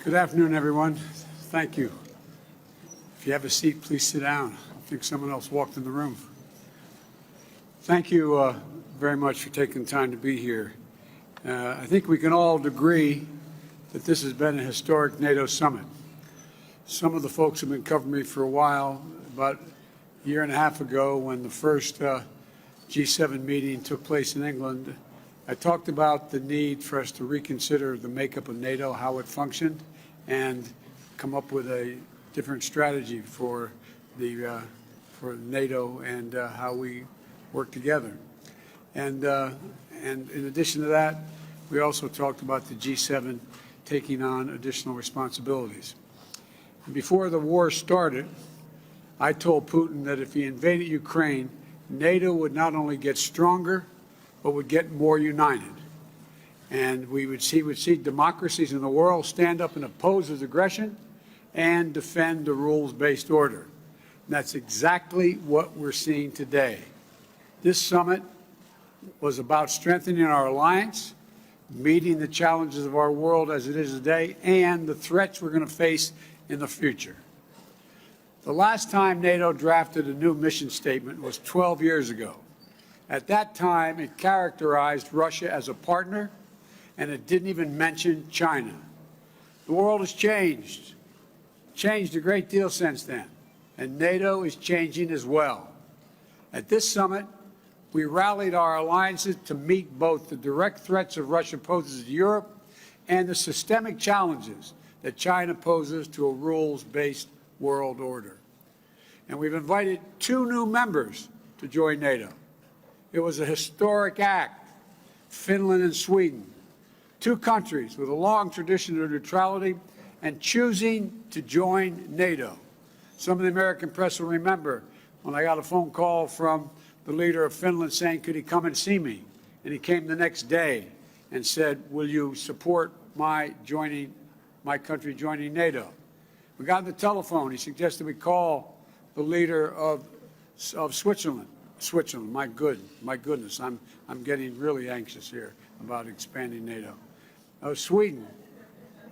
Good afternoon, everyone. Thank you. If you have a seat, please sit down. I think someone else walked in the room. Thank you very much for taking the time to be here. I think we can all agree that this has been a historic NATO summit. Some of the folks have been covering me for a while. About a year and a half ago, when the first G7 meeting took place in England, I talked about the need for us to reconsider the makeup of NATO, how it functioned, and come up with a different strategy for NATO and how we work together. And in addition to that, we also talked about the G7 taking on additional responsibilities. And before the war started, I told Putin that if he invaded Ukraine, NATO would not only get stronger, but would get more united. And we would see democracies in the world stand up and oppose his aggression and defend the rules-based order. And that's exactly what we're seeing today. This summit was about strengthening our alliance, meeting the challenges of our world as it is today, and the threats we're going to face in the future. The last time NATO drafted a new mission statement was 12 years ago. At that time, it characterized Russia as a partner, and it didn't even mention China. The world has changed a great deal since then, and NATO is changing as well. At this summit, we rallied our alliances to meet both the direct threats of Russia poses to Europe and the systemic challenges that China poses to a rules-based world order. And we've invited 2 new members to join NATO. It was a historic act, Finland and Sweden, 2 countries with a long tradition of neutrality and choosing to join NATO. Some of the American press will remember when I got a phone call from the leader of Finland saying, could he come and see me? And he came the next day and said, will you support my country joining NATO? We got on the telephone. He suggested we call the leader of Switzerland. My goodness, I'm getting really anxious here about expanding NATO. Sweden.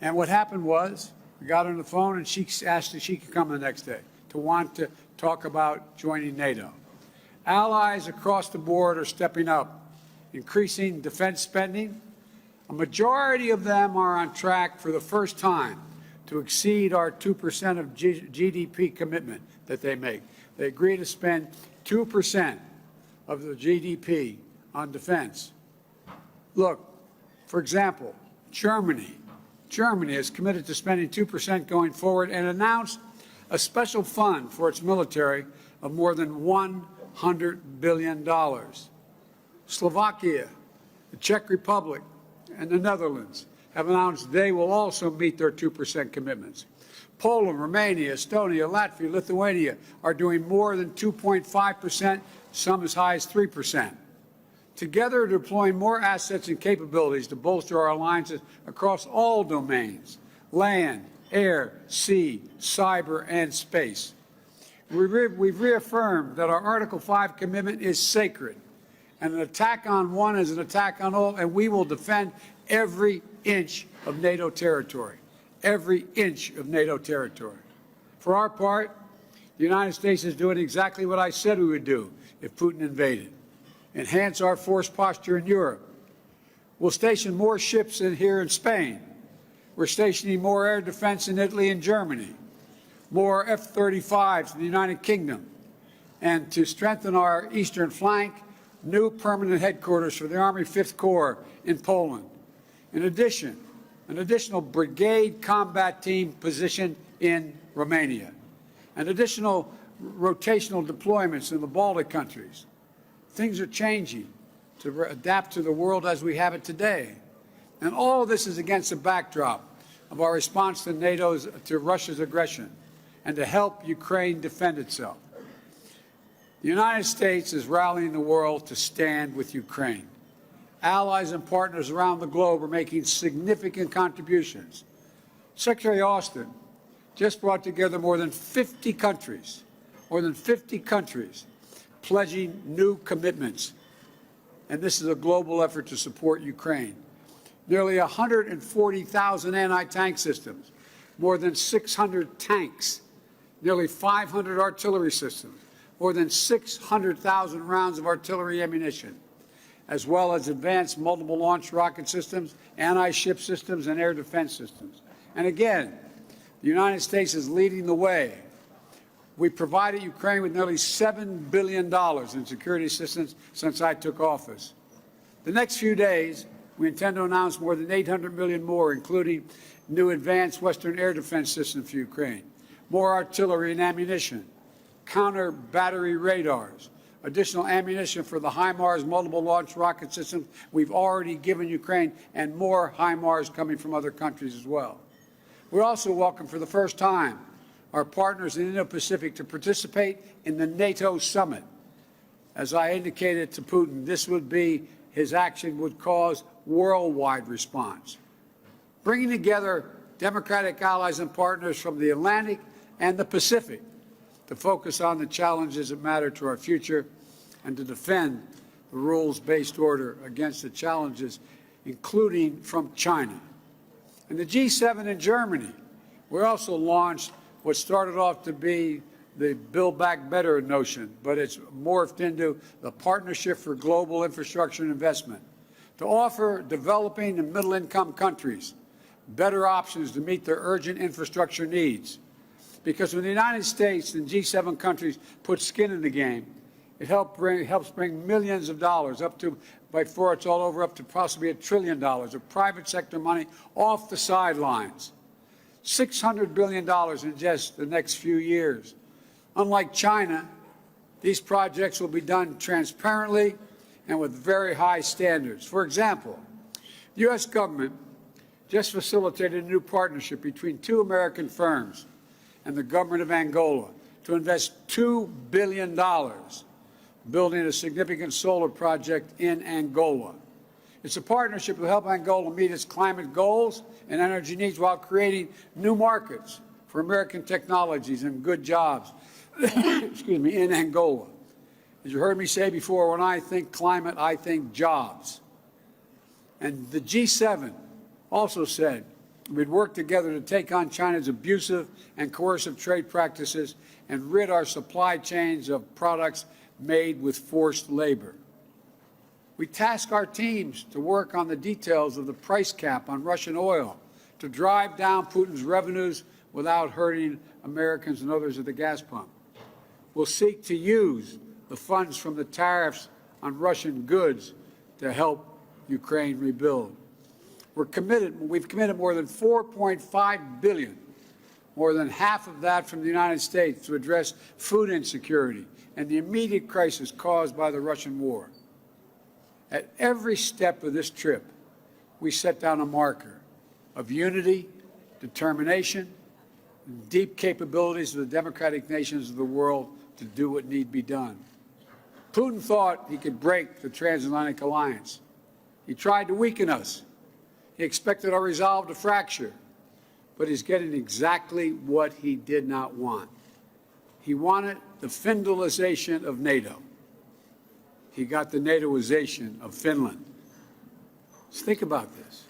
And what happened was, we got on the phone and she asked if she could come the next day to want to talk about joining NATO. Allies across the board are stepping up, increasing defense spending. A majority of them are on track for the first time to exceed our 2% of GDP commitment that they make. They agree to spend 2% of the GDP on defense. Look, for example, Germany is committed to spending 2% going forward and announced a special fund for its military of more than $100 billion. Slovakia, the Czech Republic, and the Netherlands have announced they will also meet their 2% commitments. Poland, Romania, Estonia, Latvia, Lithuania are doing more than 2.5%, some as high as 3%. Together, deploying more assets and capabilities to bolster our alliances across all domains: land, air, sea, cyber, and space. We've reaffirmed that our Article 5 commitment is sacred, and an attack on one is an attack on all, and we will defend every inch of NATO territory. Every inch of NATO territory. For our part, the United States is doing exactly what I said we would do if Putin invaded. Enhance our force posture in Europe. We'll station more ships here in Spain. We're stationing more air defense in Italy and Germany, more F-35s in the United Kingdom, and to strengthen our eastern flank, new permanent headquarters for the Army 5th Corps in Poland. In addition, an additional brigade combat team position in Romania, and additional rotational deployments in the Baltic countries. Things are changing to adapt to the world as we have it today. And all of this is against the backdrop of our response to Russia's aggression and to help Ukraine defend itself. The United States is rallying the world to stand with Ukraine. Allies and partners around the globe are making significant contributions. Secretary Austin just brought together more than 50 countries, pledging new commitments. And this is a global effort to support Ukraine. Nearly 140,000 anti-tank systems, more than 600 tanks, nearly 500 artillery systems, more than 600,000 rounds of artillery ammunition, as well as advanced multiple launch rocket systems, anti-ship systems, and air defense systems. And again, the United States is leading the way. We provided Ukraine with nearly $7 billion in security assistance since I took office. The next few days, we intend to announce more than $800 million more, including new advanced Western air defense systems for Ukraine, more artillery and ammunition, counter battery radars, additional ammunition for the HIMARS multiple launch rocket systems we've already given Ukraine, and more HIMARS coming from other countries as well. We also welcome for the first time our partners in the Indo-Pacific to participate in the NATO Summit. As I indicated to Putin, his action would cause worldwide response. Bringing together democratic allies and partners from the Atlantic and the Pacific to focus on the challenges that matter to our future and to defend the rules-based order against the challenges, including from China. And the G7 in Germany, we also launched what started off to be the Build Back Better notion, but it's morphed into the Partnership for Global Infrastructure and Investment, to offer developing and middle-income countries better options to meet their urgent infrastructure needs. Because when the United States and G7 countries put skin in the game, it helps bring millions of dollars up to, before it's all over, up to possibly $1 trillion of private sector money off the sidelines. $600 billion in just the next few years. Unlike China, these projects will be done transparently and with very high standards. For example, the U.S. government just facilitated a new partnership between two American firms and the government of Angola to invest $2 billion building a significant solar project in Angola. It's a partnership that will help Angola meet its climate goals and energy needs while creating new markets for American technologies and good jobs excuse me, in Angola. As you heard me say before, when I think climate, I think jobs. And the G7 also said we'd work together to take on China's abusive and coercive trade practices and rid our supply chains of products made with forced labor. We task our teams to work on the details of the price cap on Russian oil to drive down Putin's revenues without hurting Americans and others at the gas pump. We'll seek to use the funds from the tariffs on Russian goods to help Ukraine rebuild. We've committed more than $4.5 billion, more than half of that from the United States, to address food insecurity and the immediate crisis caused by the Russian war. At every step of this trip, we set down a marker of unity, determination, and deep capabilities of the democratic nations of the world to do what need be done. Putin thought he could break the transatlantic alliance. He tried to weaken us. He expected our resolve to fracture, but he's getting exactly what he did not want. He wanted the Finlandization of NATO. He got the NATOization of Finland. Just think about this.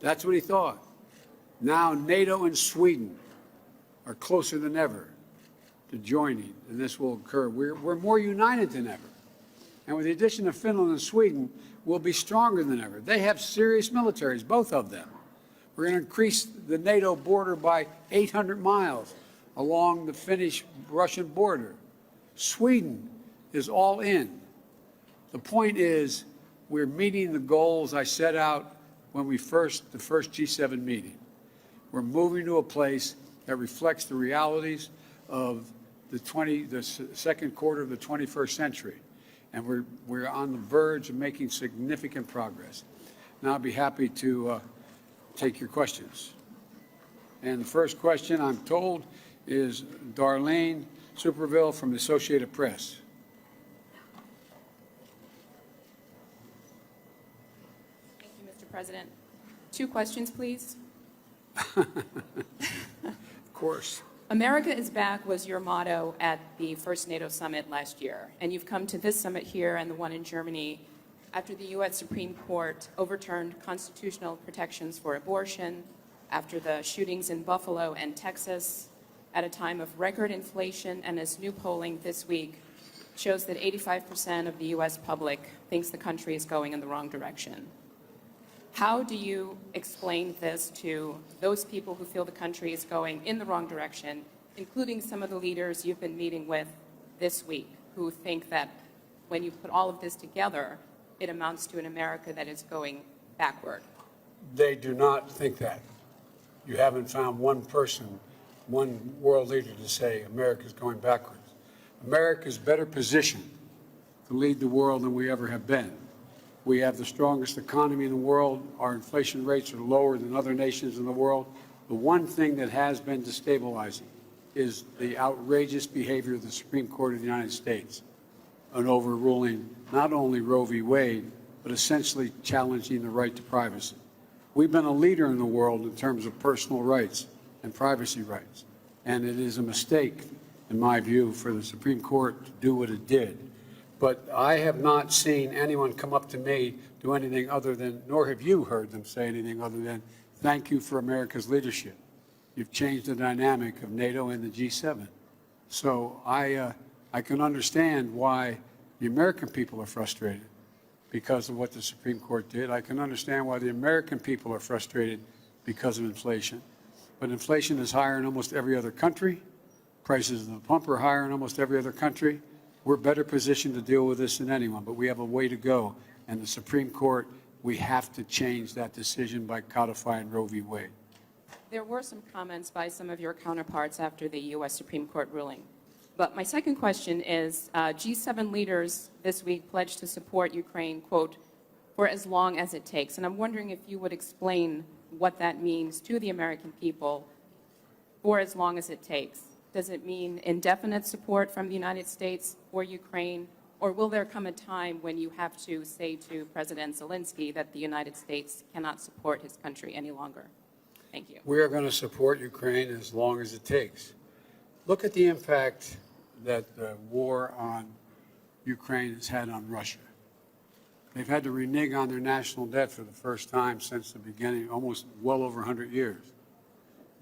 That's what he thought. Now NATO and Sweden are closer than ever to joining, and this will occur. We're more united than ever. And with the addition of Finland and Sweden, we'll be stronger than ever. They have serious militaries, both of them. We're going to increase the NATO border by 800 miles along the Finnish-Russian border. Sweden is all in. The point is, we're meeting the goals I set out when the first G7 meeting. We're moving to a place that reflects the realities of the second quarter of the 21st century. And we're on the verge of making significant progress. Now I'll be happy to take your questions. And the first question, I'm told, is Darlene Superville from the Associated Press. Thank you, Mr. President. 2 questions, please. Of course. America is back was your motto at the first NATO summit last year, and you've come to this summit here and the one in Germany after the U.S. Supreme Court overturned constitutional protections for abortion, after the shootings in Buffalo and Texas, at a time of record inflation, and as new polling this week shows that 85% of the U.S. public thinks the country is going in the wrong direction. How do you explain this to those people who feel the country is going in the wrong direction, including some of the leaders you've been meeting with this week, who think that when you put all of this together, it amounts to an America that is going backward? They do not think that. You haven't found one person, one world leader to say America's going backwards. America's better positioned to lead the world than we ever have been. We have the strongest economy in the world. Our inflation rates are lower than other nations in the world. The one thing that has been destabilizing is the outrageous behavior of the Supreme Court of the United States in overruling not only Roe v. Wade, but essentially challenging the right to privacy. We've been a leader in the world in terms of personal rights and privacy rights, and it is a mistake, in my view, for the Supreme Court to do what it did. But I have not seen anyone come up to me do anything other than, nor have you heard them say anything other than, thank you for America's leadership. You've changed the dynamic of NATO and the G7. So I can understand why the American people are frustrated because of what the Supreme Court did. I can understand why the American people are frustrated because of inflation. But inflation is higher in almost every other country. Prices of the pump are higher in almost every other country. We're better positioned to deal with this than anyone, but we have a way to go. And the Supreme Court, we have to change that decision by codifying Roe v. Wade. There were some comments by some of your counterparts after the U.S. Supreme Court ruling. But my second question is, G7 leaders this week pledged to support Ukraine, quote, for as long as it takes. And I'm wondering if you would explain what that means to the American people, for as long as it takes. Does it mean indefinite support from the United States for Ukraine, or will there come a time when you have to say to President Zelensky that the United States cannot support his country any longer? Thank you. We are going to support Ukraine as long as it takes. Look at the impact that the war on Ukraine has had on Russia. They've had to renege on their national debt for the first time since the beginning, almost well over 100 years.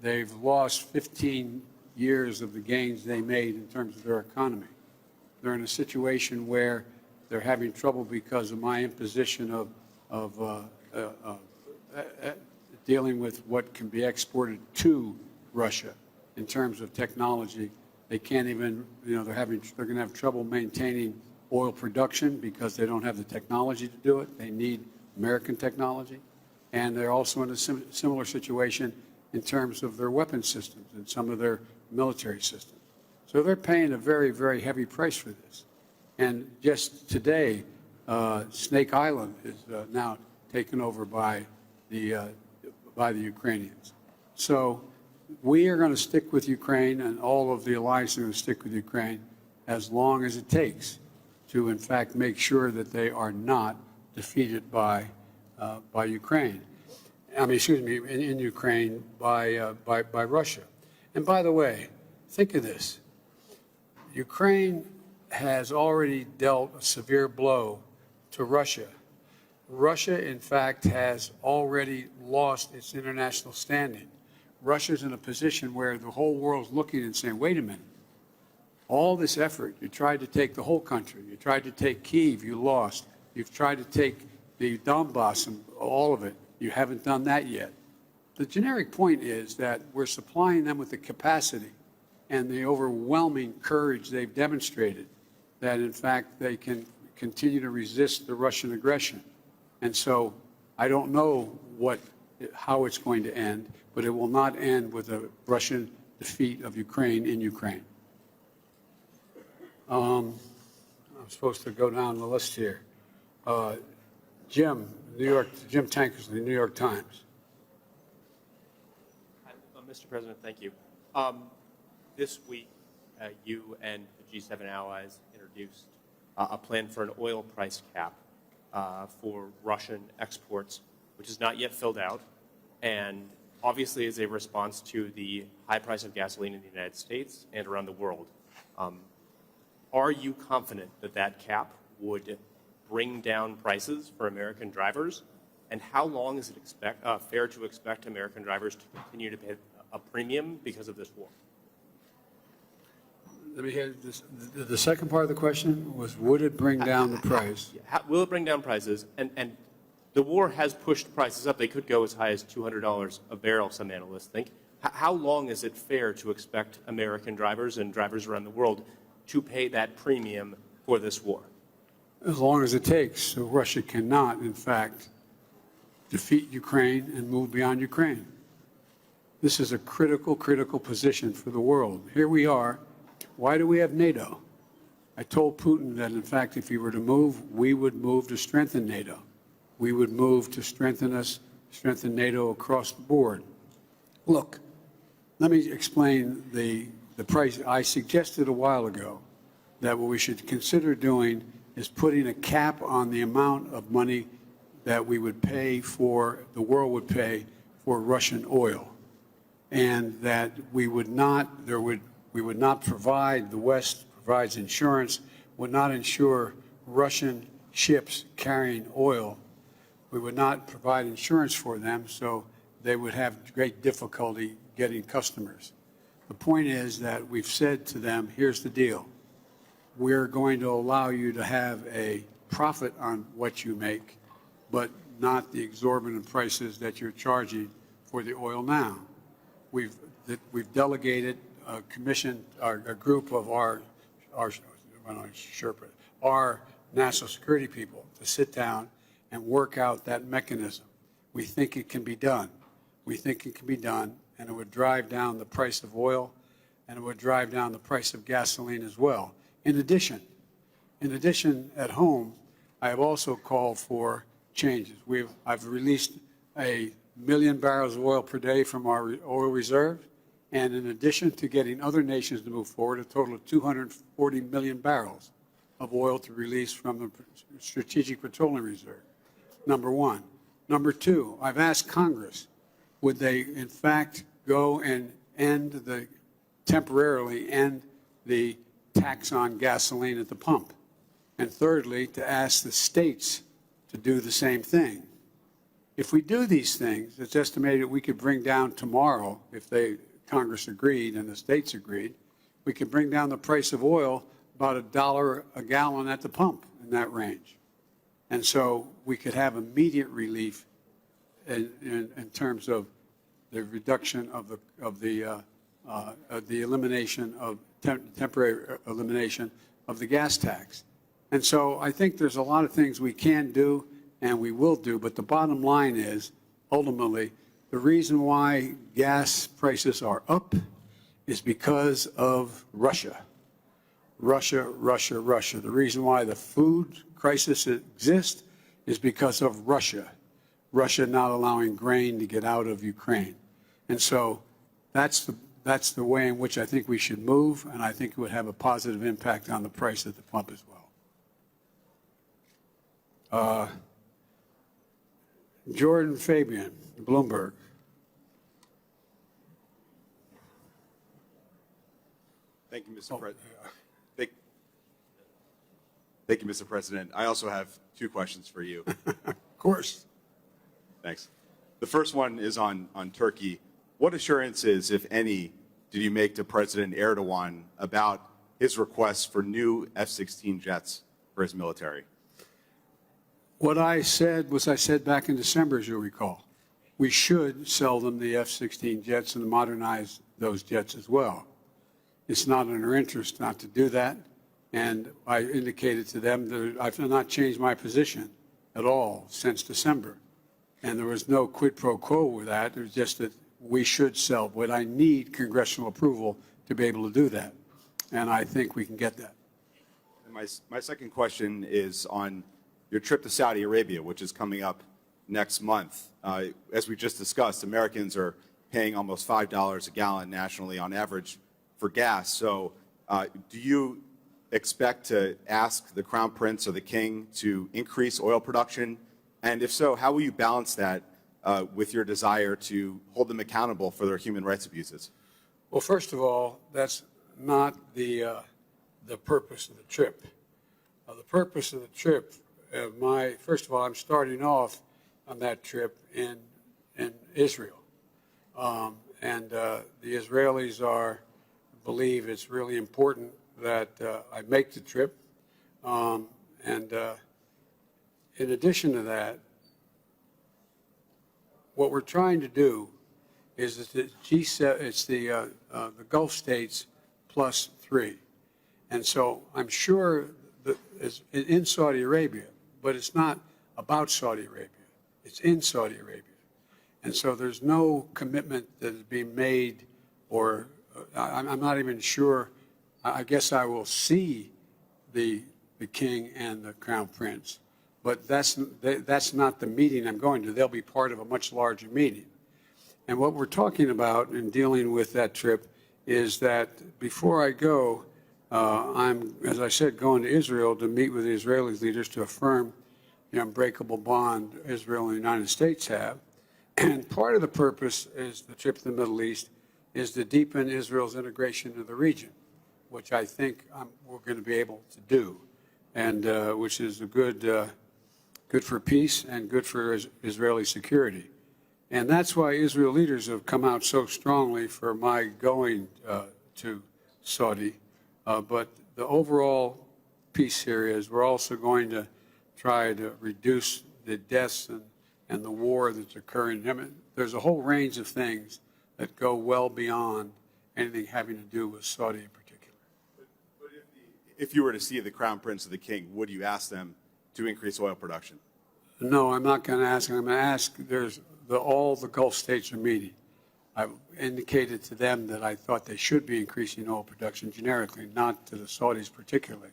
They've lost 15 years of the gains they made in terms of their economy. They're in a situation where they're having trouble because of my imposition of dealing with what can be exported to Russia in terms of technology. They can't even, they're going to have trouble maintaining oil production because they don't have the technology to do it. They need American technology. And they're also in a similar situation in terms of their weapons systems and some of their military systems. So they're paying a very, very heavy price for this. And just today, Snake Island is now taken over by the Ukrainians. So we are going to stick with Ukraine, and all of the alliance are going to stick with Ukraine as long as it takes to, in fact, make sure that they are not defeated by Ukraine. I mean, excuse me, in Ukraine by Russia. And by the way, think of this. Ukraine has already dealt a severe blow to Russia. Russia, in fact, has already lost its international standing. Russia's in a position where the whole world's looking and saying, wait a minute, all this effort, you tried to take the whole country, you tried to take Kyiv, you lost, you've tried to take the Donbass and all of it, you haven't done that yet. The generic point is that we're supplying them with the capacity and the overwhelming courage they've demonstrated that, in fact, they can continue to resist the Russian aggression. And so I don't know how it's going to end, but it will not end with a Russian defeat of Ukraine in Ukraine. I'm supposed to go down the list here. Jim Tankersley, New York Times. Mr. President, thank you. This week, you and the G7 allies introduced a plan for an oil price cap for Russian exports, which is not yet filled out, and obviously is a response to the high price of gasoline in the United States and around the world. Are you confident that that cap would bring down prices for American drivers And how long is it fair to expect American drivers to continue to pay a premium because of this war? Let me hear this. The second part of the question was, would it bring down the price? Will it bring down prices? And the war has pushed prices up. They could go as high as $200 a barrel, some analysts think. How long is it fair to expect American drivers and drivers around the world to pay that premium for this war? As long as it takes. So Russia cannot, in fact, defeat Ukraine and move beyond Ukraine. This is a critical, critical position for the world. Here we are. Why do we have NATO? I told Putin that, in fact, if he were to move, we would move to strengthen NATO. We would move to strengthen NATO across the board. Look, let me explain the price. I suggested a while ago that what we should consider doing is putting a cap on the amount of money that we would pay for, the world would pay for Russian oil, and that we would not provide, the West provides insurance, would not insure Russian ships carrying oil. We would not provide insurance for them, so they would have great difficulty getting customers. The point is that we've said to them, here's the deal. We're going to allow you to have a profit on what you make, but not the exorbitant prices that you're charging for the oil now. We've delegated a commission, a group of our national security people to sit down and work out that mechanism. We think it can be done. We think it can be done, and it would drive down the price of oil, and it would drive down the price of gasoline as well. In addition, at home, I have also called for changes. I've released 1 million barrels of oil per day from our oil reserve, and in addition to getting other nations to move forward, a total of 240 million barrels of oil to release from the Strategic Petroleum Reserve, number one. Number two, I've asked Congress, would they in fact go and temporarily end the tax on gasoline at the pump? And thirdly, to ask the states to do the same thing. If we do these things, it's estimated we could bring down tomorrow, if Congress agreed and the states agreed, we could bring down the price of oil about $1 a gallon at the pump, in that range. And so we could have immediate relief in terms of the reduction of the elimination of temporary elimination of the gas tax. And so I think there's a lot of things we can do and we will do, but the bottom line is, ultimately, the reason why gas prices are up is because of Russia. Russia. The reason why the food crisis exists is because of Russia. Russia not allowing grain to get out of Ukraine. And so that's the way in which I think we should move, and I think it would have a positive impact on the price at the pump as well. Jordan Fabian, Bloomberg. Thank you, Mr. President. Thank you, Mr. President. I also have two questions for you. Of course. Thanks. The first one is on Turkey. What assurances, if any, did you make to President Erdogan about his request for new F-16 jets for his military? What I said was I said back in December, as you'll recall. We should sell them the F-16 jets and modernize those jets as well. It's not in our interest not to do that, and I indicated to them that I've not changed my position at all since December. And there was no quid pro quo with that. It was just that we should sell, but I need congressional approval to be able to do that, and I think we can get that. And my second question is on your trip to Saudi Arabia, which is coming up next month. As we just discussed, Americans are paying almost $5 a gallon nationally on average for gas. So do you expect to ask the Crown Prince or the King to increase oil production? And if so, how will you balance that with your desire to hold them accountable for their human rights abuses? Well, first of all, that's not the purpose of the trip. The purpose of the trip, first of all, I'm starting off on that trip in Israel. The Israelis believe it's really important that I make the trip. In addition to that, what we're trying to do is that the G7, it's the Gulf states plus 3. And so I'm sure that it's in Saudi Arabia, but it's not about Saudi Arabia. It's in Saudi Arabia. And so there's no commitment that is being made, or I'm not even sure. I guess I will see the king and the crown prince, but that's not the meeting I'm going to. They'll be part of a much larger meeting. And what we're talking about in dealing with that trip is that before I go, I'm, as I said, going to Israel to meet with the Israeli leaders to affirm the unbreakable bond Israel and the United States have. And part of the purpose is the trip to the Middle East is to deepen Israel's integration into the region, which I think we're going to be able to do, and which is a good for peace and good for Israeli security. And that's why Israel leaders have come out so strongly for my going to Saudi. But the overall piece here is we're also going to try to reduce the deaths and the war that's occurring. I mean, there's a whole range of things that go well beyond anything having to do with Saudi in particular. But if you were to see the crown prince or the king, would you ask them to increase oil production? No, I'm not going to ask. I'm going to ask. All the Gulf states are meeting. I've indicated to them that I thought they should be increasing oil production generically, not to the Saudis particularly.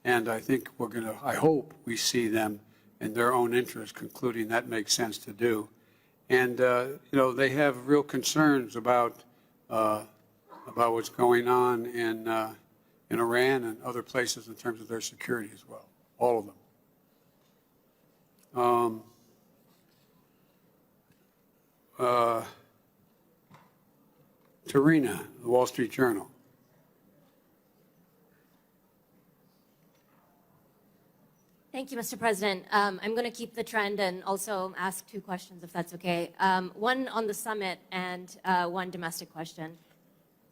And I think I hope we see them in their own interest concluding that makes sense to do. And, they have real concerns about what's going on in Iran and other places in terms of their security as well, all of them. Tarina, the Wall Street Journal. Thank you, Mr. President. I'm going to keep the trend and also ask 2 questions, if that's okay. One on the summit and one domestic question.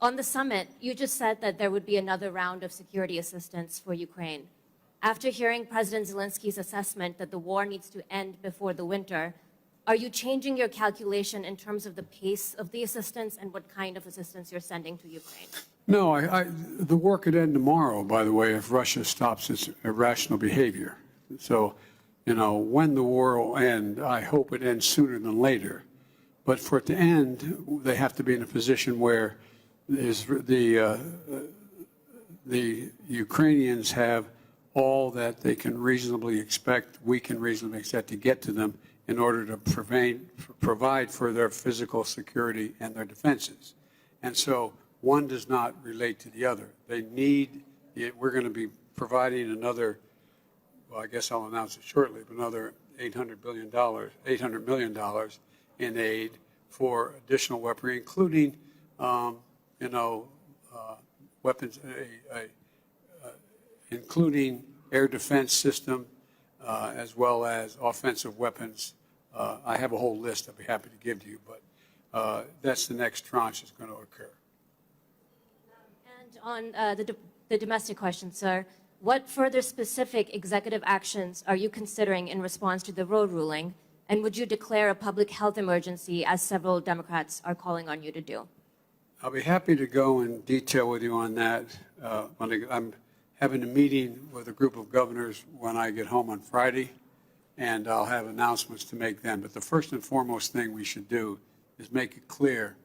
On the summit, you just said that there would be another round of security assistance for Ukraine. After hearing President Zelensky's assessment that the war needs to end before the winter, are you changing your calculation in terms of the pace of the assistance and what kind of assistance you're sending to Ukraine? No, the war could end tomorrow, by the way, if Russia stops its irrational behavior. So, when the war will end, I hope it ends sooner than later. But for it to end, they have to be in a position where the Ukrainians have all that they can reasonably expect, we can reasonably expect to get to them in order to provide for their physical security and their defenses. And so one does not relate to the other. We're going to be providing another, well, I guess I'll announce it shortly, but another $800 million in aid for additional weaponry, including, weapons, including air defense system, as well as offensive weapons. I have a whole list I'd be happy to give to you, but that's the next tranche that's going to occur. And on the domestic question, sir, what further specific executive actions are you considering in response to the Roe ruling? And would you declare a public health emergency, as several Democrats are calling on you to do? I'll be happy to go in detail with you on that. I'm having a meeting with a group of governors when I get home on Friday, and I'll have announcements to make then. But the first and foremost thing we should do is make it clear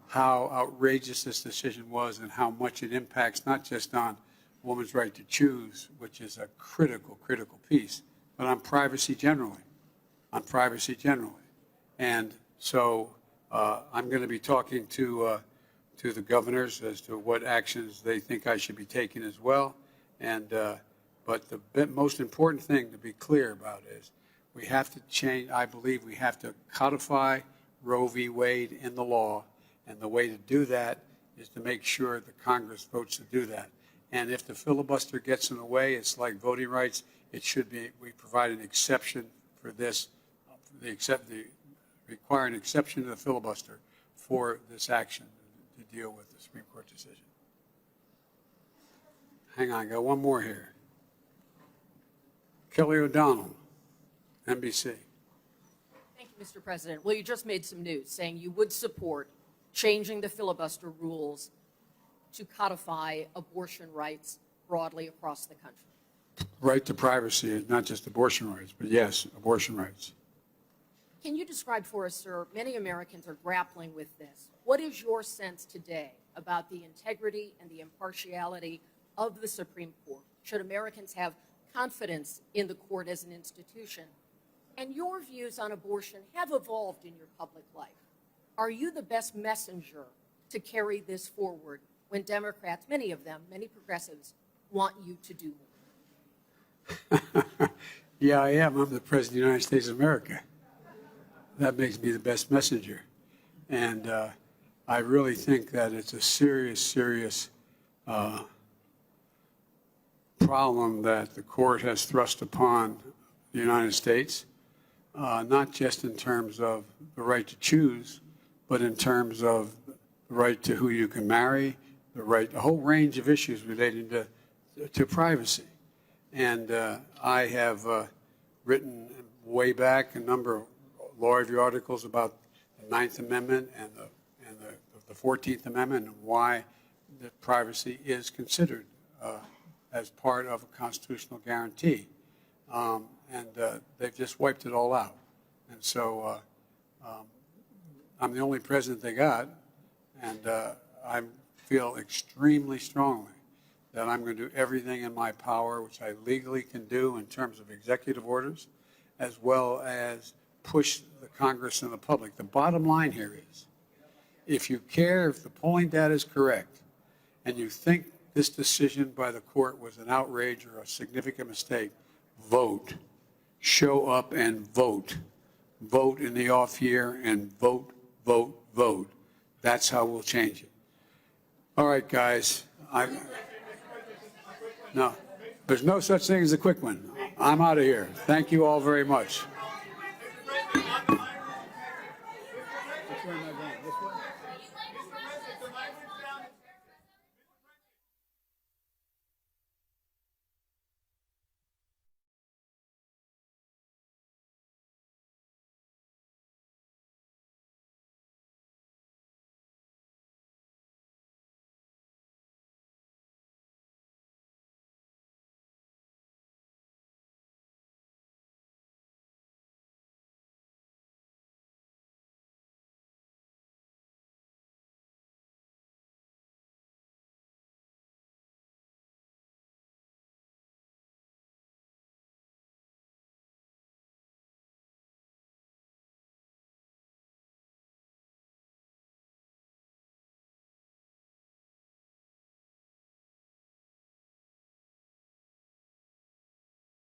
how outrageous this decision was and how much it impacts not just on a woman's right to choose, which is a critical piece, but on privacy generally. And so I'm going to be talking to the governors as to what actions they think I should be taking as well. And but the most important thing to be clear about is we have to change. I believe we have to codify Roe v. Wade in the law, and the way to do that is to make sure the Congress votes to do that. And if the filibuster gets in the way, it's like voting rights. It should be we provide an exception for this require an exception to the filibuster for this action to deal with the Supreme Court decision. Hang on, got one more here. Kelly O'Donnell, NBC. Thank you, Mr. President. Well, you just made some news saying you would support changing the filibuster rules to codify abortion rights broadly across the country. Right to privacy, not just abortion rights, but yes, abortion rights. Can you describe for us, sir, many Americans are grappling with this. What is your sense today about the integrity and the impartiality of the Supreme Court? Should Americans have confidence in the court as an institution? And your views on abortion have evolved in your public life. Are you the best messenger to carry this forward when Democrats, many of them, many progressives, want you to do more? Yeah, I am. I'm the President of the United States of America. That makes me the best messenger. And I really think that it's a serious, serious problem that the court has thrust upon the United States, not just in terms of the right to choose, but in terms of the right to who you can marry, a whole range of issues relating to privacy. And I have written way back a number of law review articles about the Ninth Amendment and the 14th Amendment and why that privacy is considered as part of a constitutional guarantee. They've just wiped it all out. And so I'm the only president they got, and I feel extremely strongly that I'm going to do everything in my power, which I legally can do in terms of executive orders, as well as push the Congress and the public. The bottom line here is, if you care, if the polling data is correct, and you think this decision by the court was an outrage or a significant mistake, vote. Show up and vote. Vote in the off year and vote, vote, vote. That's how we'll change it. All right, guys. No, there's no such thing as a quick one. I'm out of here. Thank you all very much. Which way am I going? This way?